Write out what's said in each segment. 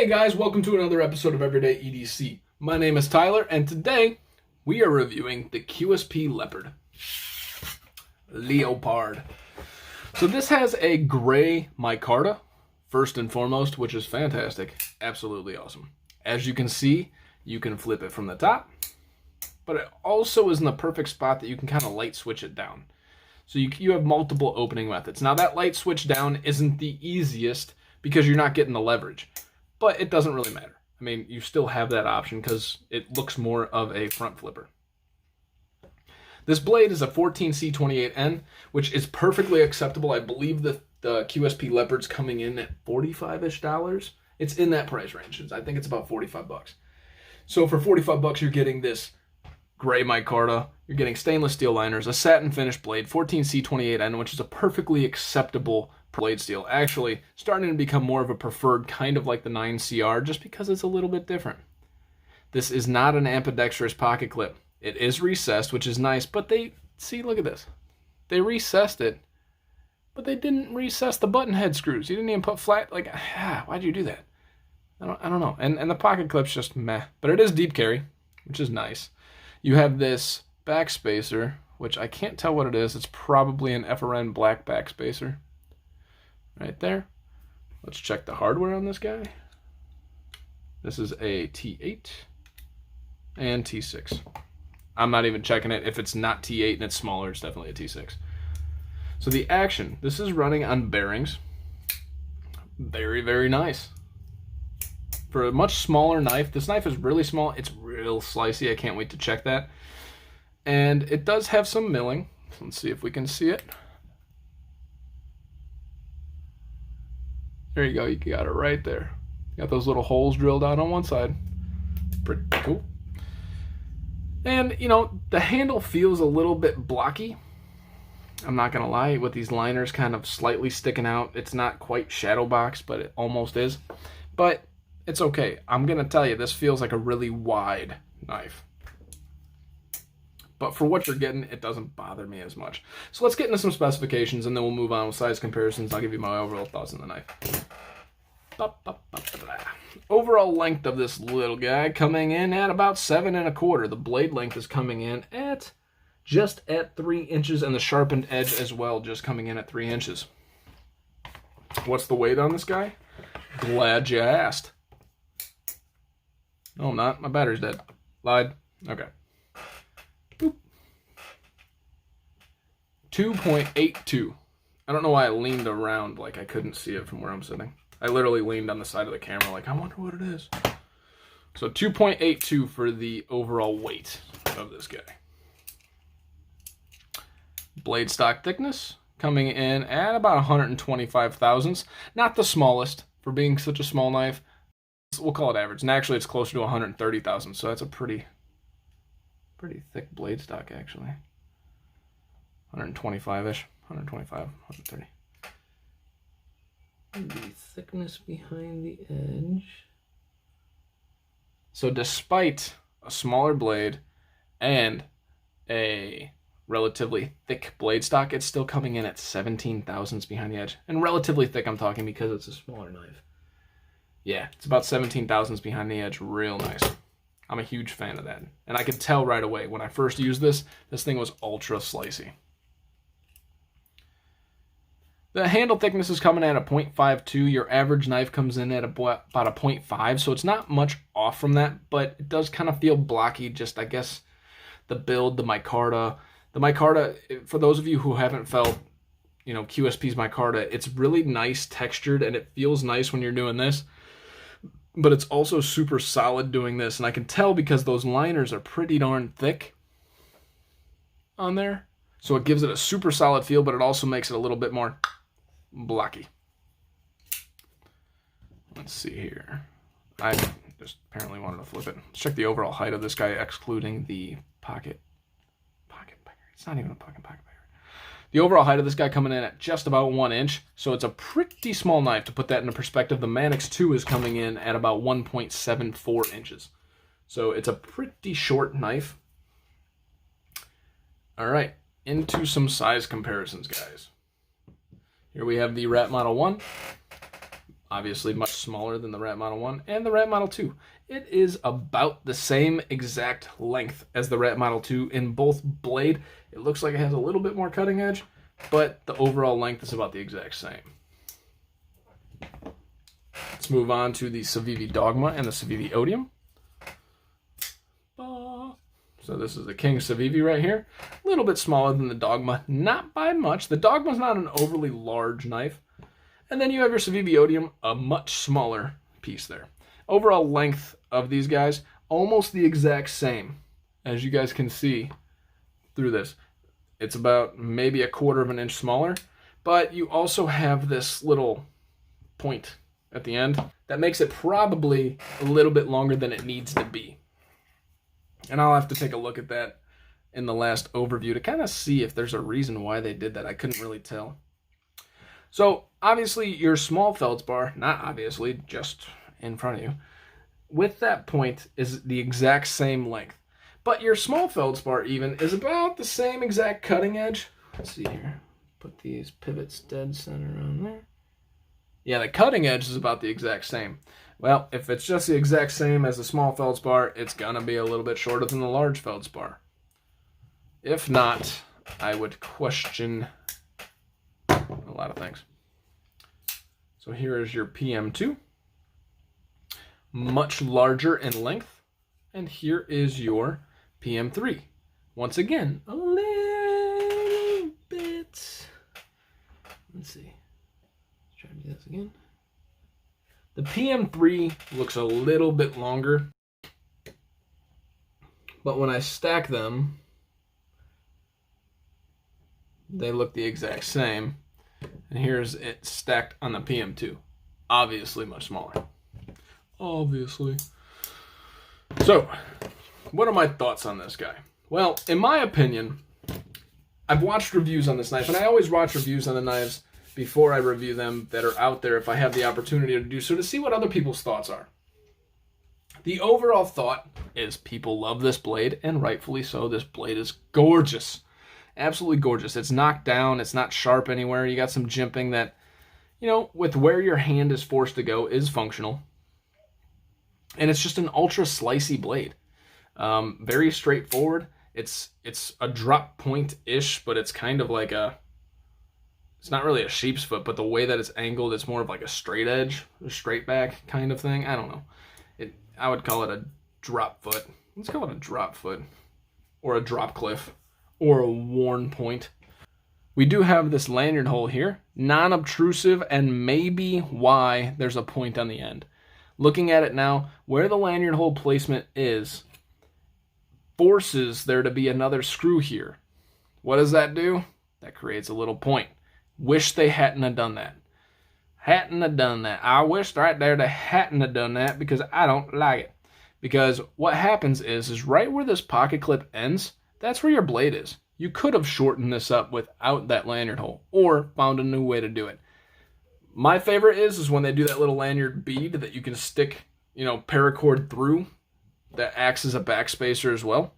Hey guys, welcome to another episode of Everyday EDC. My name is Tyler, and today we are reviewing the QSP Leopard. So this has a gray micarta, first and foremost, which is fantastic. Absolutely awesome. As you can see, you can flip it from the top, but it also is in the perfect spot that you can kind of light switch it down. So you have multiple opening methods. Now that light switch down isn't the easiest because you're not getting the leverage. But it doesn't really matter. I mean, you still have that option because it looks more of a front flipper. This blade is a 14C28N, which is perfectly acceptable. I believe the QSP Leopard's coming in at $45-ish. It's in that price range. I think it's about 45 bucks. So for 45 bucks, you're getting this gray micarta. You're getting stainless steel liners, a satin finish blade, 14C28N, which is a perfectly acceptable blade steel. Actually, starting to become more of a preferred, kind of like the 9CR, just because it's a little bit different. This is not an ambidextrous pocket clip. It is recessed, which is nice, but look at this. They recessed it, but they didn't recess the button head screws. You didn't even put flat, why'd you do that? I don't know. And the pocket clip's just meh, but it is deep carry, which is nice. You have this back spacer, which I can't tell what it is. It's probably an FRN black back spacer. Right there. Let's check the hardware on this guy. This is a T8 and T6. I'm not even checking it. If it's not T8 and it's smaller, it's definitely a T6. So the action, this is running on bearings. Very, very nice. For a much smaller knife, this knife is really small. It's real slicey. I can't wait to check that. And it does have some milling. Let's see if we can see it. There you go, you got it right there. Got those little holes drilled out on one side. Pretty cool. And, you know, the handle feels a little bit blocky. I'm not gonna lie, with these liners kind of slightly sticking out. It's not quite shadow box, but it almost is. But it's okay. I'm gonna tell you, this feels like a really wide knife. But for what you're getting, it doesn't bother me as much. So let's get into some specifications, and then we'll move on with size comparisons. I'll give you my overall thoughts on the knife. Overall length of this little guy coming in at about 7 1/4. The blade length is coming in at just at 3 inches, and the sharpened edge as well, just coming in at 3 inches. What's the weight on this guy? Glad you asked. No, I'm not. My battery's dead. Lied. Okay. 2.82. I don't know why I leaned around like I couldn't see it from where I'm sitting. I literally leaned on the side of the camera like, I wonder what it is. So 2.82 for the overall weight of this guy. Blade stock thickness coming in at about 125 thousandths. Not the smallest for being such a small knife. We'll call it average. And actually it's closer to 130 thousandths. So that's a pretty thick blade stock actually. 125-ish, 125, 130. The thickness behind the edge. So despite a smaller blade and a relatively thick blade stock, it's still coming in at 17 thousandths behind the edge. And relatively thick I'm talking because it's a smaller knife. Yeah, it's about 17 thousandths behind the edge. Real nice. I'm a huge fan of that. And I could tell right away when I first used this thing was ultra slicey. The handle thickness is coming at a 0.52. Your average knife comes in at about a 0.5, so it's not much off from that, but it does kind of feel blocky, just, I guess, the build, the micarta. The micarta, for those of you who haven't felt, you know, QSP's micarta, it's really nice textured, and it feels nice when you're doing this, but it's also super solid doing this, and I can tell because those liners are pretty darn thick on there, so it gives it a super solid feel, but it also makes it a little bit more blocky. Let's see here. I just apparently wanted to flip it. Let's check the overall height of this guy, excluding the pocket pecker. It's not even a pocket pecker. The overall height of this guy coming in at just about 1 inch, so it's a pretty small knife. To put that into perspective, the Manix 2 is coming in at about 1.74 inches. So it's a pretty short knife. All right, into some size comparisons, guys. Here we have the Rat Model 1. Obviously much smaller than the Rat Model 1 and the Rat Model 2. It is about the same exact length as the Rat Model 2 in both blade. It looks like it has a little bit more cutting edge, but the overall length is about the exact same. Let's move on to the Civivi Dogma and the Civivi Odium. So this is the King Civivi right here. A little bit smaller than the Dogma, not by much. The Dogma's not an overly large knife. And then you have your Civivi Odium, a much smaller piece there. Overall length of these guys, almost the exact same, as you guys can see through this. It's about maybe a quarter of an inch smaller, but you also have this little point at the end that makes it probably a little bit longer than it needs to be. And I'll have to take a look at that in the last overview to kind of see if there's a reason why they did that. I couldn't really tell. So obviously your small feldspar, not obviously, just in front of you, with that point is the exact same length. But your small feldspar even is about the same exact cutting edge. Let's see here. Put these pivots dead center on there. Yeah, the cutting edge is about the exact same. Well, if it's just the exact same as the small feldspar, it's going to be a little bit shorter than the large feldspar. If not, I would question a lot of things. So here is your PM2. Much larger in length. And here is your PM3. Once again, a little bit. Let's see. Let's try to do this again. The PM3 looks a little bit longer, but when I stack them, they look the exact same. And here's it stacked on the PM2. Obviously much smaller. Obviously. So, what are my thoughts on this guy? Well, in my opinion, I've watched reviews on this knife, and I always watch reviews on the knives before I review them that are out there if I have the opportunity to do so, to see what other people's thoughts are. The overall thought is people love this blade, and rightfully so. This blade is gorgeous. Absolutely gorgeous. It's knocked down. It's not sharp anywhere. You got some jimping that, you know, with where your hand is forced to go is functional. And it's just an ultra slicey blade. Very straightforward. It's a drop point-ish, but it's kind of like a, it's not really a sheep's foot, but the way that it's angled, it's more of like a straight edge, a straight back kind of thing. I don't know. I would call it a drop foot. Let's call it a drop foot, or a drop cliff, or a worn point. We do have this lanyard hole here, non-obtrusive, and maybe why there's a point on the end. Looking at it now, where the lanyard hole placement is, forces there to be another screw here. What does that do? That creates a little point. Wish they hadn't have done that. Hadn't have done that. I wish right there they hadn't have done that, because I don't like it. Because what happens is right where this pocket clip ends, that's where your blade is. You could have shortened this up without that lanyard hole, or found a new way to do it. My favorite is when they do that little lanyard bead that you can stick, you know, paracord through, that acts as a backspacer as well.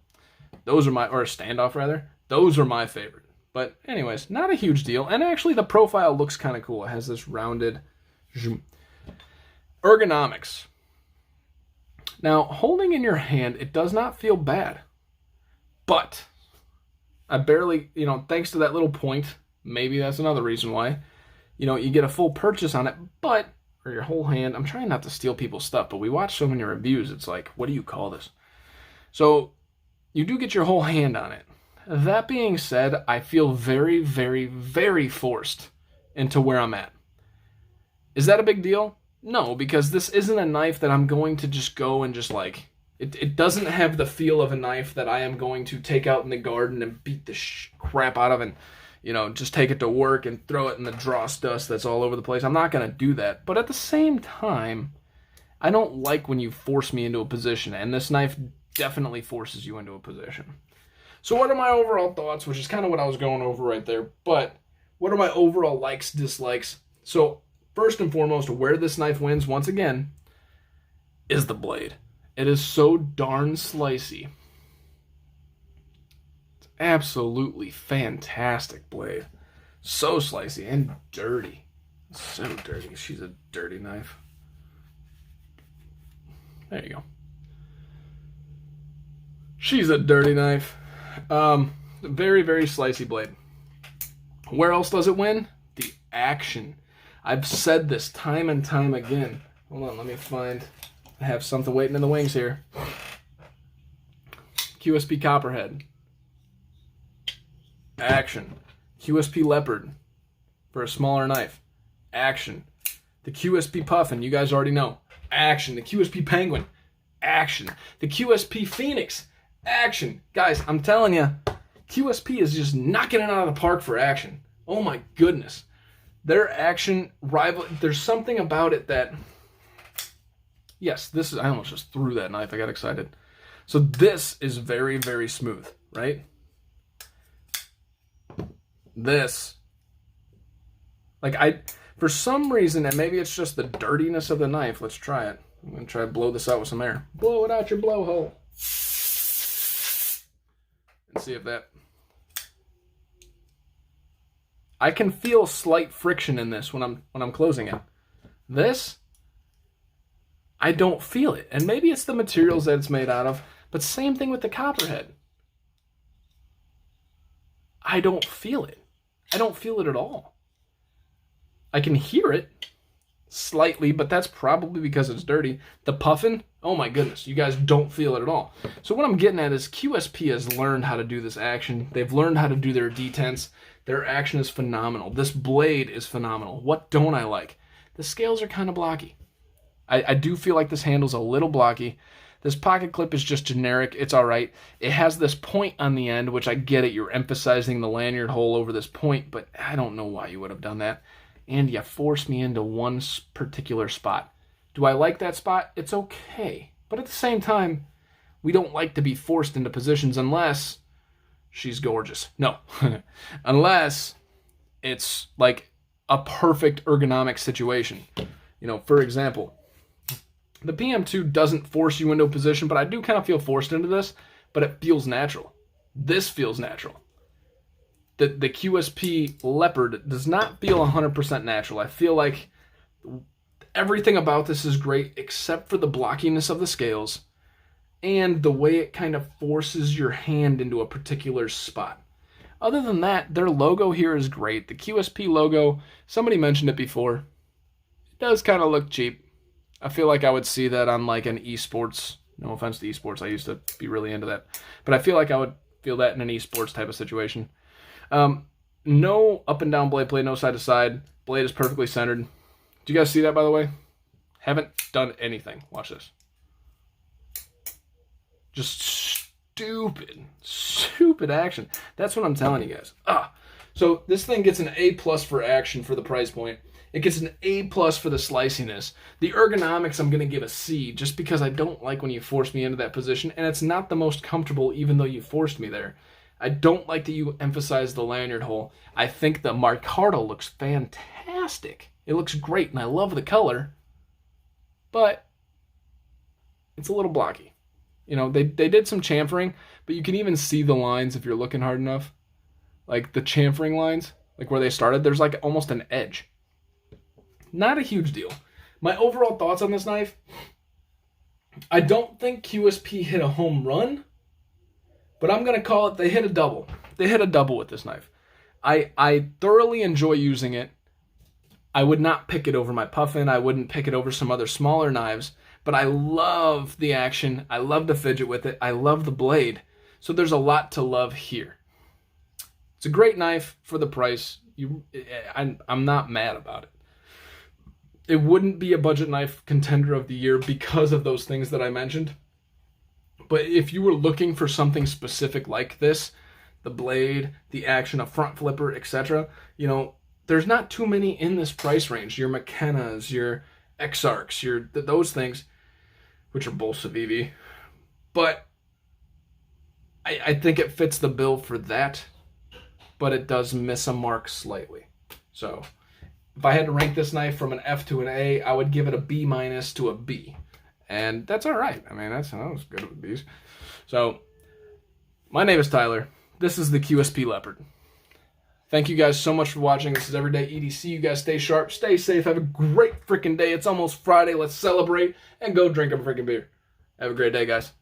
Those are my, or a standoff rather. Those are my favorite. But anyways, not a huge deal. And actually the profile looks kind of cool. It has this rounded zoom. Ergonomics. Now, holding in your hand, it does not feel bad. But I barely, you know, thanks to that little point, maybe that's another reason why, you know, you get a full purchase on it, but, or your whole hand. I'm trying not to steal people's stuff, but we watch so many reviews, it's like, what do you call this? So you do get your whole hand on it. That being said, I feel very, very, very forced into where I'm at. Is that a big deal? No, because this isn't a knife that I'm going to just go and just like, it doesn't have the feel of a knife that I am going to take out in the garden and beat the crap out of, and, you know, just take it to work and throw it in the dross dust that's all over the place. I'm not going to do that. But at the same time, I don't like when you force me into a position, and this knife definitely forces you into a position. So what are my overall thoughts, which is kind of what I was going over right there, but what are my overall likes, dislikes? So first and foremost, where this knife wins, once again, is the blade. It is so darn slicey. It's absolutely fantastic blade. So slicey and dirty. So dirty. She's a dirty knife. There you go. She's a dirty knife. Very, very slicey blade. Where else does it win? The action. I've said this time and time again. Hold on, let me find. I have something waiting in the wings here. QSP Copperhead. Action. QSP Leopard for a smaller knife. Action. The QSP Puffin, you guys already know. Action. The QSP Penguin. Action. The QSP Phoenix. Action. Guys, I'm telling you, QSP is just knocking it out of the park for action. Oh my goodness. Their action rival, there's something about it that, yes, this is, I almost just threw that knife. I got excited. So this is very, very smooth, right? This, like for some reason, and maybe it's just the dirtiness of the knife. Let's try it. I'm going to try to blow this out with some air. Blow it out your blowhole. And see if that... I can feel slight friction in this when I'm closing it. This, I don't feel it. And maybe it's the materials that it's made out of, but same thing with the Copperhead. I don't feel it. I don't feel it at all. I can hear it slightly, but that's probably because it's dirty. The Puffin, oh my goodness, you guys don't feel it at all. So what I'm getting at is QSP has learned how to do this action. They've learned how to do their detents. Their action is phenomenal. This blade is phenomenal. What don't I like? The scales are kind of blocky. I do feel like this handle's a little blocky. This pocket clip is just generic. It's all right. It has this point on the end, which I get it. You're emphasizing the lanyard hole over this point, but I don't know why you would have done that. And you forced me into one particular spot. Do I like that spot? It's okay. But at the same time, we don't like to be forced into positions unless she's gorgeous. No. Unless it's like a perfect ergonomic situation. You know, for example, the PM2 doesn't force you into a position, but I do kind of feel forced into this, but it feels natural. This feels natural. The QSP Leopard does not feel 100% natural. I feel like everything about this is great except for the blockiness of the scales and the way it kind of forces your hand into a particular spot. Other than that, their logo here is great. The QSP logo, somebody mentioned it before, it does kind of look cheap. I feel like I would see that on like an esports, no offense to esports, I used to be really into that, but I feel like I would feel that in an esports type of situation. No up and down blade play, no side to side. Blade is perfectly centered. Do you guys see that, by the way? Haven't done anything. Watch this. Just stupid action. That's what I'm telling you guys. So this thing gets an A+ for action for the price point. It gets an A+ for the sliciness. The ergonomics, I'm going to give a C just because I don't like when you force me into that position, and it's not the most comfortable even though you forced me there. I don't like that you emphasize the lanyard hole. I think the micarta looks fantastic. It looks great, and I love the color, but it's a little blocky. You know, they did some chamfering, but you can even see the lines if you're looking hard enough. Like the chamfering lines, like where they started, there's like almost an edge. Not a huge deal. My overall thoughts on this knife, I don't think QSP hit a home run, but I'm going to call it they hit a double. They hit a double with this knife. I thoroughly enjoy using it. I would not pick it over my Puffin. I wouldn't pick it over some other smaller knives, but I love the action. I love to fidget with it. I love the blade. So there's a lot to love here. It's a great knife for the price. I'm not mad about it. It wouldn't be a budget knife contender of the year because of those things that I mentioned. But if you were looking for something specific like this, the blade, the action, a front flipper, etc., you know, there's not too many in this price range. Your McKennas, your Exarchs, those things, which are both Civivi. But I think it fits the bill for that, but it does miss a mark slightly. So if I had to rank this knife from an F to an A, I would give it a B- to a B. And that's all right. I mean, that was good with B's. So my name is Tyler. This is the QSP Leopard. Thank you guys so much for watching. This is Everyday EDC. You guys stay sharp, stay safe, have a great freaking day. It's almost Friday. Let's celebrate and go drink a freaking beer. Have a great day, guys.